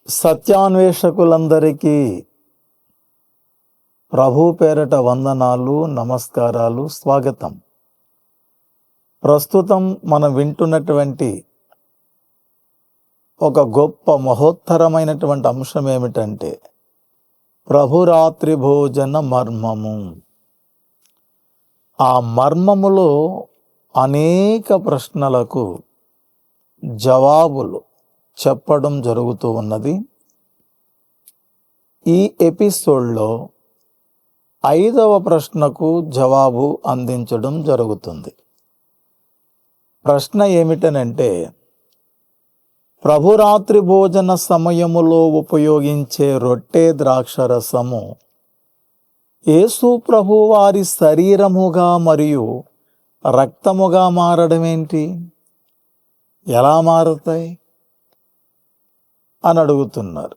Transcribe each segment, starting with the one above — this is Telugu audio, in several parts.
సత్యాన్వేషకులందరికీ ప్రభు పేరట వందనాలు, నమస్కారాలు, స్వాగతం. ప్రస్తుతం మనం వింటున్నటువంటి ఒక గొప్ప మహోత్తరమైనటువంటి అంశం ఏమిటంటే ప్రభురాత్రి భోజన మర్మము. ఆ మర్మములో అనేక ప్రశ్నలకు జవాబులు చెప్పడం జరుగుతూ ఉన్నది. ఈ ఎపిసోడ్లో 5వ ప్రశ్నకు జవాబు అందించడం జరుగుతుంది. ప్రశ్న ఏమిటనంటే, ప్రభురాత్రి భోజన సమయములో ఉపయోగించే రొట్టె ద్రాక్షరసము యేసు ప్రభు వారి శరీరముగా మరియు రక్తముగా మారడం ఏంటి? ఎలా మారుతాయి అని అడుగుతున్నారు.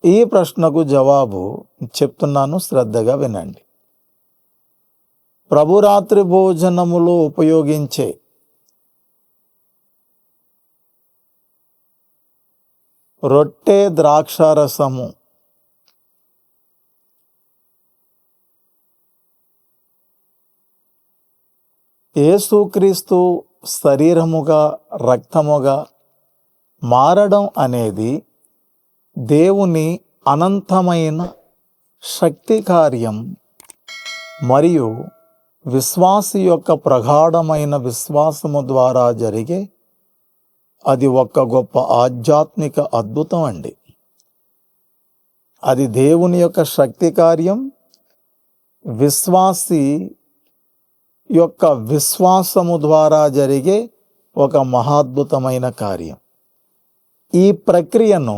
ఈ ప్రశ్నకు జవాబు చెప్తున్నాను, శ్రద్ధగా వినండి. ప్రభురాత్రి భోజనములో ఉపయోగించే రొట్టె ద్రాక్షారసము యేసుక్రీస్తు శరీరముగా రక్తముగా మారడం అనేది దేవుని అనంతమైన శక్తి కార్యం మరియు విశ్వాసి యొక్క ప్రగాఢమైన విశ్వాసము ద్వారా జరిగే అది ఒక గొప్ప ఆధ్యాత్మిక అద్భుతం అండి. అది దేవుని యొక్క శక్తి కార్యం, విశ్వాసి యొక్క విశ్వాసము ద్వారా జరిగే ఒక మహాద్భుతమైన కార్యం. ఈ ప్రక్రియను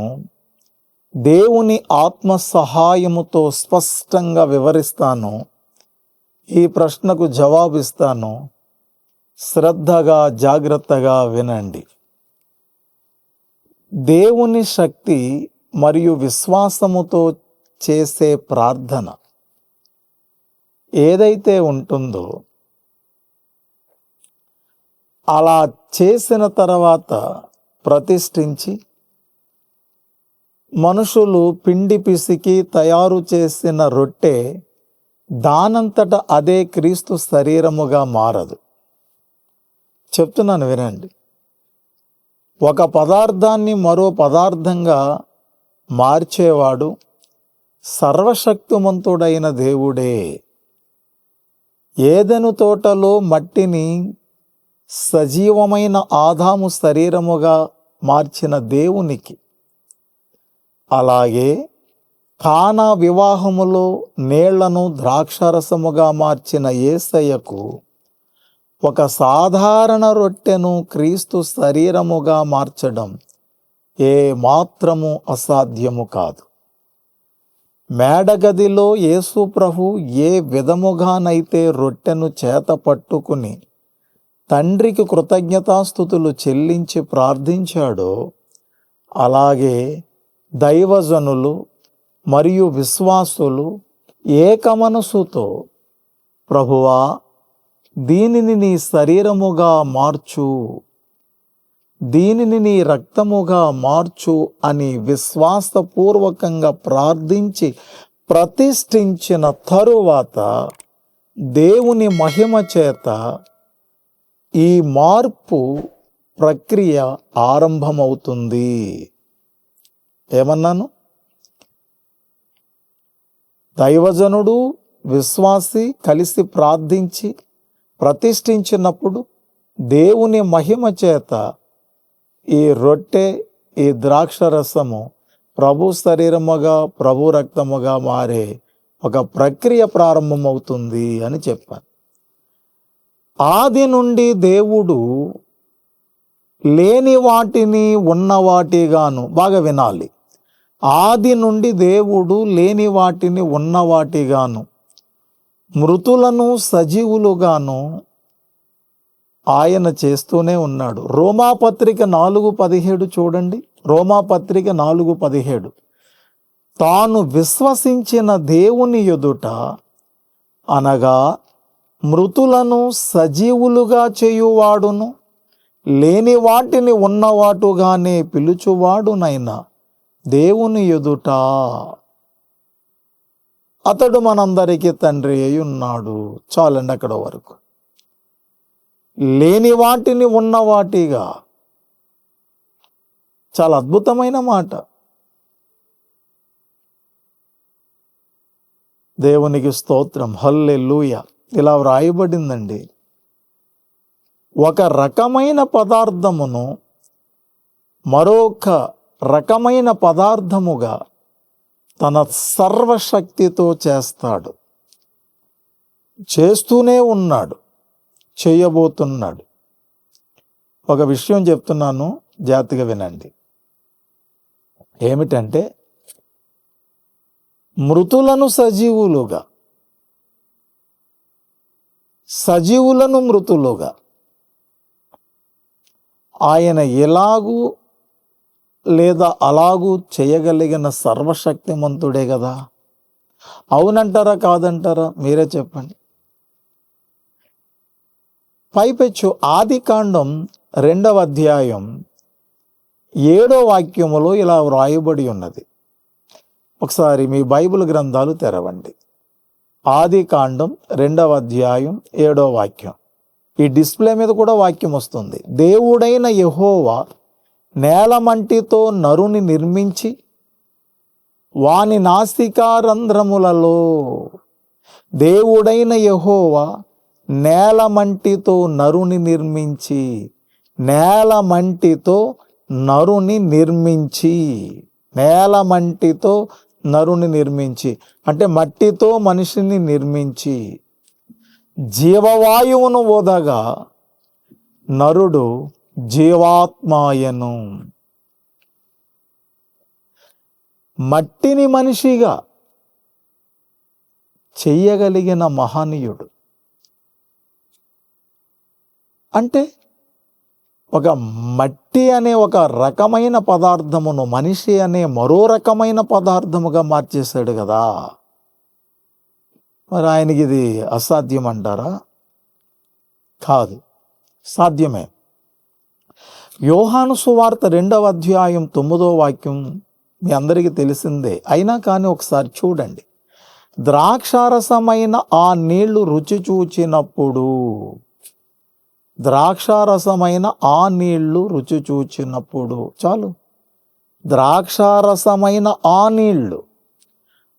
దేవుని ఆత్మ సహాయముతో స్పష్టంగా వివరిస్తాను. ఈ ప్రశ్నకు జవాబిస్తాను. శ్రద్ధగా, జాగ్రత్తగా వినండి. దేవుని శక్తి మరియు విశ్వాసముతో చేసే ప్రార్థన ఏదైతే ఉంటుందో, అలా చేసిన తర్వాత ప్రతిష్ఠించి మనుషులు పిండి పిసికి తయారు చేసిన రొట్టె దానంతట అదే క్రీస్తు శరీరముగా మారదు. చెప్తున్నాను, వినండి. ఒక పదార్థాన్ని మరో పదార్థంగా మార్చేవాడు సర్వశక్తిమంతుడైన దేవుడే. ఏదెను తోటలో మట్టిని సజీవమైన ఆదాము శరీరముగా మార్చిన దేవునికి, అలాగే కానా వివాహములో నీళ్లను ద్రాక్షరసముగా మార్చిన యేసయ్యకు ఒక సాధారణ రొట్టెను క్రీస్తు శరీరముగా మార్చడం ఏ మాత్రము అసాధ్యము కాదు. మేడగదిలో యేసు ప్రభు ఏ విధముగానైతే రొట్టెను చేత పట్టుకుని తండ్రికి కృతజ్ఞతాస్తుతులు చెల్లించి ప్రార్థించాడో, అలాగే దైవజనులు మరియు విశ్వాసులు ఏకమనసుతో, ప్రభువా, దీనిని నీ శరీరముగా మార్చు, దీనిని నీ రక్తముగా మార్చు అని విశ్వాసపూర్వకంగా ప్రార్థించి ప్రతిష్ఠించిన తరువాత దేవుని మహిమ చేత ఈ మార్పు ప్రక్రియ ఆరంభమవుతుంది. ఏమన్నాను? దైవజనుడు, విశ్వాసి కలిసి ప్రార్థించి ప్రతిష్ఠించినప్పుడు దేవుని మహిమ చేత ఈ రొట్టె, ఈ ద్రాక్షరసము ప్రభు శరీరముగా, ప్రభు రక్తముగా మారే ఒక ప్రక్రియ ప్రారంభమవుతుంది అని చెప్పాను. ఆది నుండి దేవుడు లేని వాటిని ఉన్నవాటిగాను, బాగా వినాలి, ఆది నుండి దేవుడు లేని వాటిని ఉన్నవాటిగాను, మృతులను సజీవులుగాను ఆయన చేస్తూనే ఉన్నాడు. రోమాపత్రిక 4:17 చూడండి. రోమాపత్రిక 4:17, తాను విశ్వసించిన దేవుని ఎదుట, అనగా మృతులను సజీవులుగా చేయువాడును లేని వాటిని ఉన్నవాటుగానే పిలుచువాడునైనా దేవుని ఎదుట అతడు మనందరికీ తండ్రి అయి ఉన్నాడు. చాలండి అక్కడ వరకు. లేని వాటిని ఉన్న వాటిగా. చాలా అద్భుతమైన మాట. దేవునికి స్తోత్రం, హల్లెలూయా. ఇలా వ్రాయబడిందండి. ఒక రకమైన పదార్థమును మరొక రకమైన పదార్థముగా తన సర్వశక్తితో చేస్తాడు. చేస్తూనే ఉన్నాడు, చేయబోతున్నాడు. ఒక విషయం చెప్తున్నాను, జాగ్రత్తగా వినండి. ఏమిటంటే, మృతులను సజీవులుగా, సజీవులను మృతులుగా ఆయన ఎలాగూ లేదా అలాగూ చేయగలిగిన సర్వశక్తిమంతుడే కదా. అవునంటారా కాదంటారా? మీరే చెప్పండి. పైపెచ్చు ఆదికాండం 2వ అధ్యాయం 7వ వాక్యములో ఇలా వ్రాయబడి ఉన్నది. ఒకసారి మీ బైబిల్ గ్రంథాలు తెరవండి. ఆదికాండం 2వ అధ్యాయం 7వ వాక్యం. ఈ డిస్ప్లే మీద కూడా వాక్యం వస్తుంది. దేవుడైన యెహోవా నేలమంటితో నరుని నిర్మించి వాని నాసికారంధ్రములలో, దేవుడైన యెహోవా నేలమంటితో నరుని నిర్మించి, నేలమంటితో నరుని నిర్మించి, నేలమంటితో నరుని నిర్మించి అంటే మట్టితో మనిషిని నిర్మించి, జీవవాయువును ఓదగా నరుడు జీవాత్మాయను. మట్టిని మనిషిగా చెయ్యగలిగిన మహనీయుడు. అంటే ఒక మట్టి అనే ఒక రకమైన పదార్థమును మనిషి అనే మరో రకమైన పదార్థముగా మార్చేశాడు కదా. మరి ఆయనకి ఇది అసాధ్యం అంటారా? కాదు, సాధ్యమే. యోహాను సువార్త 2వ అధ్యాయం 9వ వాక్యం మీ అందరికీ తెలిసిందే. అయినా కానీ ఒకసారి చూడండి. ద్రాక్షారసమైన ఆ నీళ్లు రుచి చూచినప్పుడు, ద్రాక్షారసమైన ఆ నీళ్లు రుచి చూచినప్పుడు, చాలు. ద్రాక్షారసమైన ఆ నీళ్లు,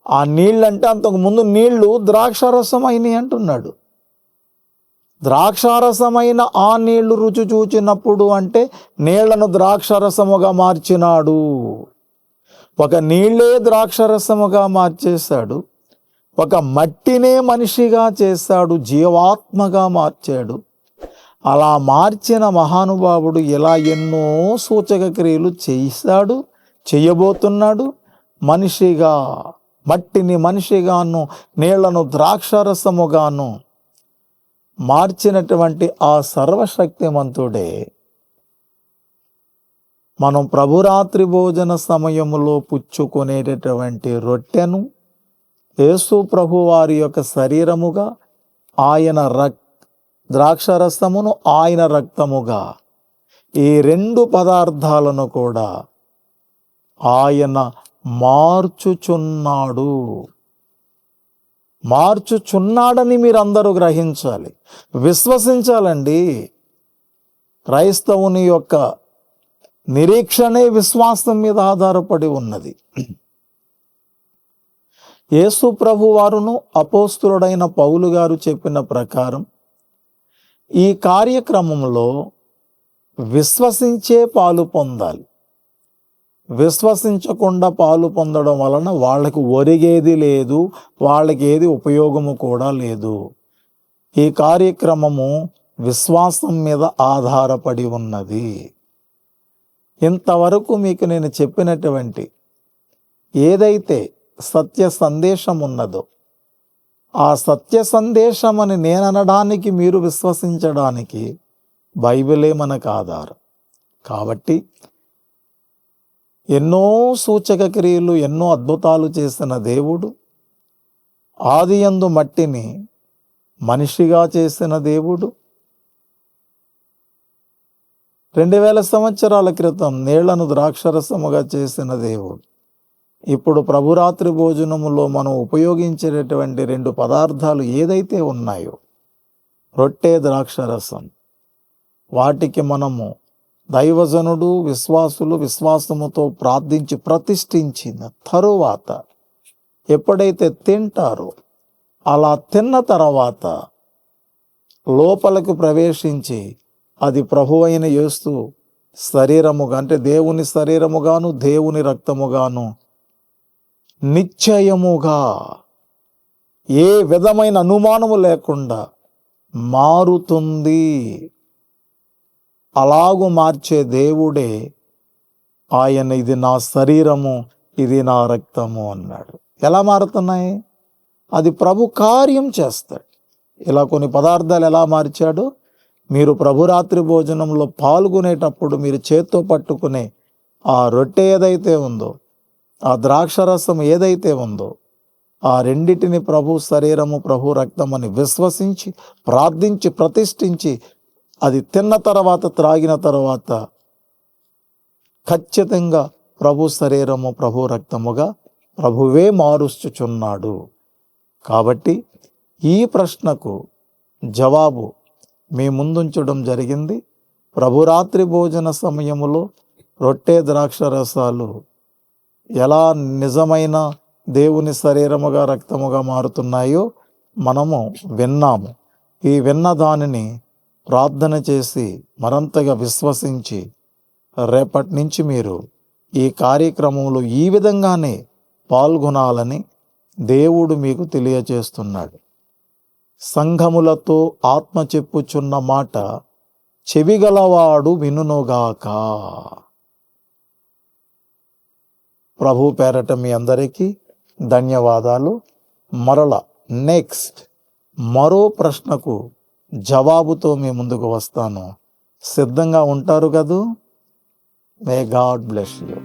ఆ నీళ్ళు అంటే అంతకుముందు నీళ్లు ద్రాక్షారసమైనవి అంటున్నాడు. ద్రాక్షారసమైన ఆ నీళ్లు రుచి చూచినప్పుడు అంటే నీళ్లను ద్రాక్షారసముగా మార్చినాడు. ఒక నీళ్ళే ద్రాక్షారసముగా మార్చేశాడు. ఒక మట్టినే మనిషిగా చేశాడు, జీవాత్మగా మార్చాడు. అలా మార్చిన మహానుభావుడు ఇలా ఎన్నో సూచక క్రియలు చేశాడు, చేయబోతున్నాడు. మనిషిగా, మట్టిని మనిషిగాను, నీళ్లను ద్రాక్షారసముగాను మార్చినటువంటి ఆ సర్వశక్తిమంతుడే మనం ప్రభురాత్రి భోజన సమయములో పుచ్చుకునేటటువంటి రొట్టెను యేసు ప్రభు వారి యొక్క శరీరముగా, ఆయన ద్రాక్షరసమును ఆయన రక్తముగా, ఈ 2 పదార్థాలను కూడా ఆయన మార్చుచున్నాడని మీరందరూ గ్రహించాలి, విశ్వసించాలండి. క్రైస్తవుని యొక్క నిరీక్షణే విశ్వాసం మీద ఆధారపడి ఉన్నది. యేసు ప్రభు వారును అపోస్తులుడైన పౌలు గారు చెప్పిన ప్రకారం ఈ కార్యక్రమంలో విశ్వసించే పాలు పొందాలి. విశ్వసించకుండా పాలు పొందడం వలన వాళ్ళకి ఒరిగేది లేదు, వాళ్ళకి ఏది ఉపయోగము కూడా లేదు. ఈ కార్యక్రమము విశ్వాసం మీద ఆధారపడి ఉన్నది. ఇంతవరకు మీకు నేను చెప్పినటువంటి ఏదైతే సత్య సందేశం ఉన్నదో, ఆ సత్య సందేశం అని నేను అనడానికి, మీరు విశ్వసించడానికి బైబిలే మనకు ఆధారం. కాబట్టి ఎన్నో సూచక క్రియలు, ఎన్నో అద్భుతాలు చేసిన దేవుడు, ఆదియందు మట్టిని మనిషిగా చేసిన దేవుడు, 2000 సంవత్సరాల క్రితం నీళ్లను ద్రాక్షరసముగా చేసిన దేవుడు, ఇప్పుడు ప్రభురాత్రి భోజనములో మనం ఉపయోగించేటటువంటి 2 పదార్థాలు ఏదైతే ఉన్నాయో, రొట్టె ద్రాక్షరసం, వాటికి మనము దైవజనుడు విశ్వాసులు విశ్వాసముతో ప్రార్థించి ప్రతిష్ఠించిన తరువాత ఎప్పుడైతే తింటారో, అలా తిన్న తర్వాత లోపలికి ప్రవేశించి అది ప్రభువైన యేసు శరీరముగా, అంటే దేవుని శరీరముగాను దేవుని రక్తముగాను నిశ్చయముగా ఏ విధమైన అనుమానము లేకుండా మారుతుంది. అలాగు మార్చే దేవుడే ఆయన, ఇది నా శరీరము, ఇది నా రక్తము అన్నాడు. ఎలా మారుతున్నాయి? అది ప్రభు కార్యం చేస్తాడు. ఇలా కొన్ని పదార్థాలు ఎలా మార్చాడు? మీరు ప్రభురాత్రి భోజనంలో పాల్గొనేటప్పుడు మీరు చేత్తో పట్టుకునే ఆ రొట్టె ఏదైతే ఉందో, ఆ ద్రాక్షరసం ఏదైతే ఉందో, ఆ రెండిటిని ప్రభు శరీరము ప్రభు రక్తం అని విశ్వసించి ప్రార్థించి ప్రతిష్ఠించి అది తిన్న తర్వాత త్రాగిన తర్వాత ఖచ్చితంగా ప్రభు శరీరము ప్రభు రక్తముగా ప్రభువే మారుస్తుచున్నాడు. కాబట్టి ఈ ప్రశ్నకు జవాబు మీ ముందుంచడం జరిగింది. ప్రభురాత్రి భోజన సమయములో రొట్టె ద్రాక్షరసాలు ఎలా నిజమైన దేవుని శరీరముగా రక్తముగా మారుతున్నాయో మనము విన్నాము. ఈ విన్న దానిని ప్రార్థన చేసి మరంతగా విశ్వసించి రేపటి నుంచి మీరు ఈ కార్యక్రమంలో ఈ విధంగానే పాల్గొనాలని దేవుడు మీకు తెలియజేస్తున్నాడు. సంఘములతో ఆత్మ చెప్పుచున్న మాట చెవిగలవాడు వినుగాక. ప్రభు పేరట మీ అందరికీ ధన్యవాదాలు. మరల నెక్స్ట్ మరో ప్రశ్నకు జవాబుతో మీ ముందుకు వస్తాను. సిద్ధంగా ఉంటారు కదూ? May God bless you.